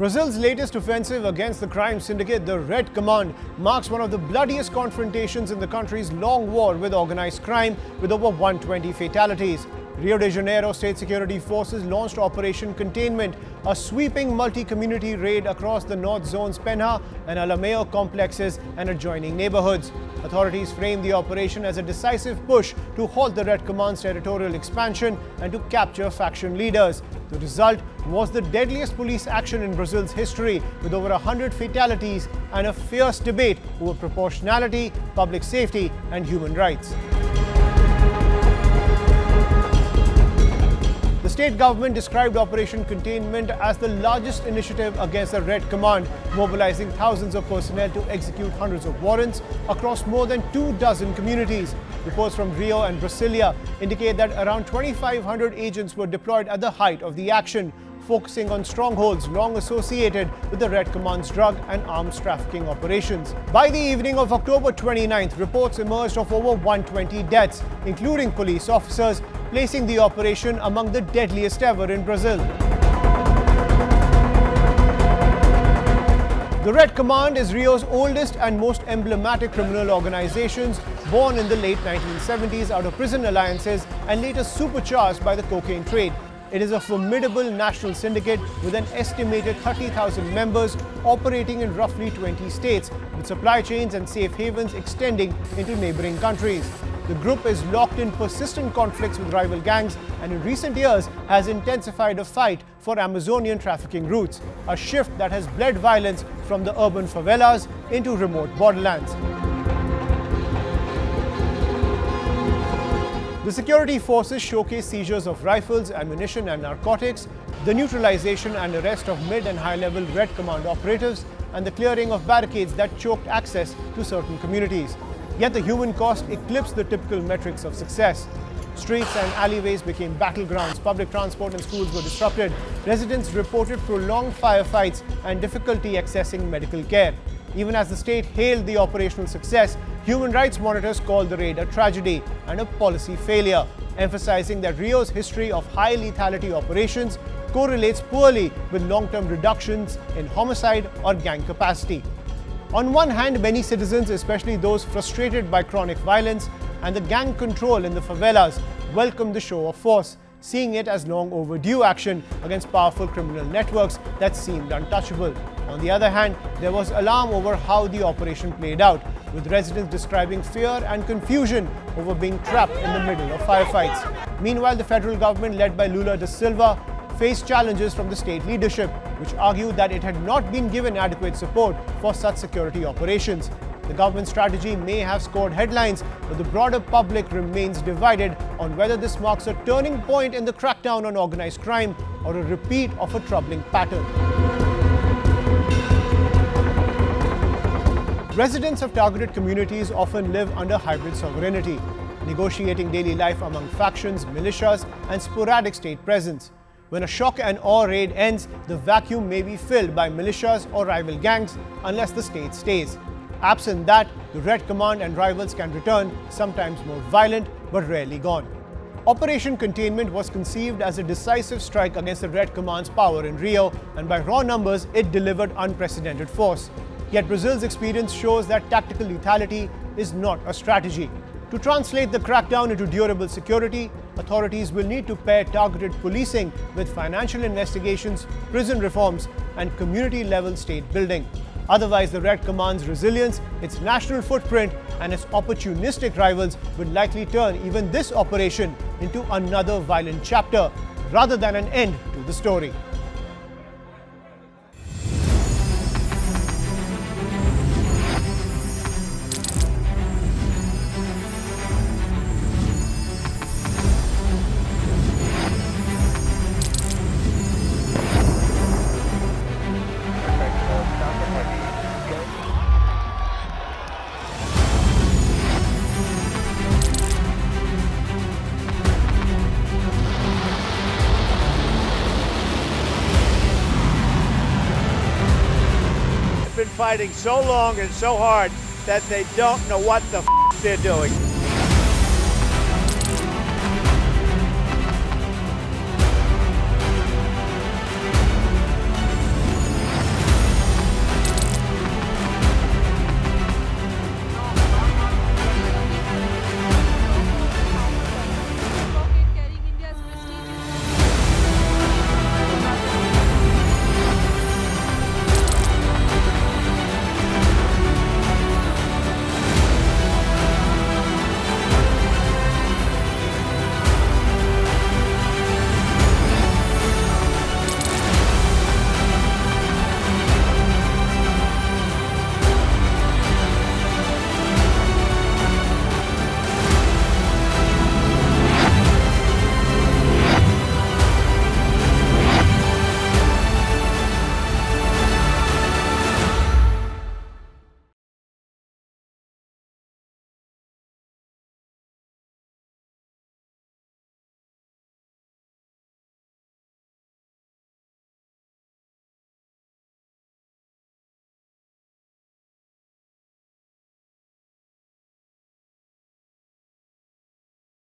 Brazil's latest offensive against the crime syndicate, the Red Command, marks one of the bloodiest confrontations in the country's long war with organized crime, with over 120 fatalities. Rio de Janeiro state security forces launched Operation Containment, a sweeping multi-community raid across the North Zone's Penha and Alemão complexes and adjoining neighborhoods. Authorities framed the operation as a decisive push to halt the Red Command's territorial expansion and to capture faction leaders. The result was the deadliest police action in Brazil's history, with over 100 fatalities and a fierce debate over proportionality, public safety and human rights. The state government described Operation Containment as the largest initiative against the Red Command, mobilizing thousands of personnel to execute hundreds of warrants across more than 24 communities. Reports from Rio and Brasilia indicate that around 2,500 agents were deployed at the height of the action, focusing on strongholds long associated with the Red Command's drug and arms trafficking operations. By the evening of October 29th, reports emerged of over 120 deaths, including police officers, placing the operation among the deadliest ever in Brazil. The Red Command is Rio's oldest and most emblematic criminal organizations, born in the late 1970s out of prison alliances and later supercharged by the cocaine trade. It is a formidable national syndicate with an estimated 30,000 members operating in roughly 20 states, with supply chains and safe havens extending into neighboring countries. The group is locked in persistent conflicts with rival gangs and in recent years has intensified a fight for Amazonian trafficking routes, a shift that has bled violence from the urban favelas into remote borderlands. The security forces showcase seizures of rifles, ammunition and narcotics, the neutralization and arrest of mid and high-level Red Command operatives, and the clearing of barricades that choked access to certain communities. Yet the human cost eclipsed the typical metrics of success. Streets and alleyways became battlegrounds, public transport and schools were disrupted, residents reported prolonged firefights and difficulty accessing medical care. Even as the state hailed the operational success, human rights monitors called the raid a tragedy and a policy failure, emphasizing that Rio's history of high lethality operations correlates poorly with long-term reductions in homicide or gang capacity. On one hand, many citizens, especially those frustrated by chronic violence and the gang control in the favelas, welcomed the show of force, seeing it as long overdue action against powerful criminal networks that seemed untouchable. On the other hand, there was alarm over how the operation played out, with residents describing fear and confusion over being trapped in the middle of firefights. Meanwhile, the federal government, led by Lula da Silva, faced challenges from the state leadership, which argued that it had not been given adequate support for such security operations. The government strategy may have scored headlines, but the broader public remains divided on whether this marks a turning point in the crackdown on organized crime or a repeat of a troubling pattern. Residents of targeted communities often live under hybrid sovereignty, negotiating daily life among factions, militias, and sporadic state presence. When a shock and awe raid ends, the vacuum may be filled by militias or rival gangs unless the state stays. Absent that, the Red Command and rivals can return, sometimes more violent but rarely gone. Operation Containment was conceived as a decisive strike against the Red Command's power in Rio, and by raw numbers, it delivered unprecedented force. Yet Brazil's experience shows that tactical lethality is not a strategy. To translate the crackdown into durable security, authorities will need to pair targeted policing with financial investigations, prison reforms, and community-level state building. Otherwise, the Red Command's resilience, its national footprint, and its opportunistic rivals would likely turn even this operation into another violent chapter, rather than an end to the story. Been fighting so long and so hard that they don't know what the they're doing.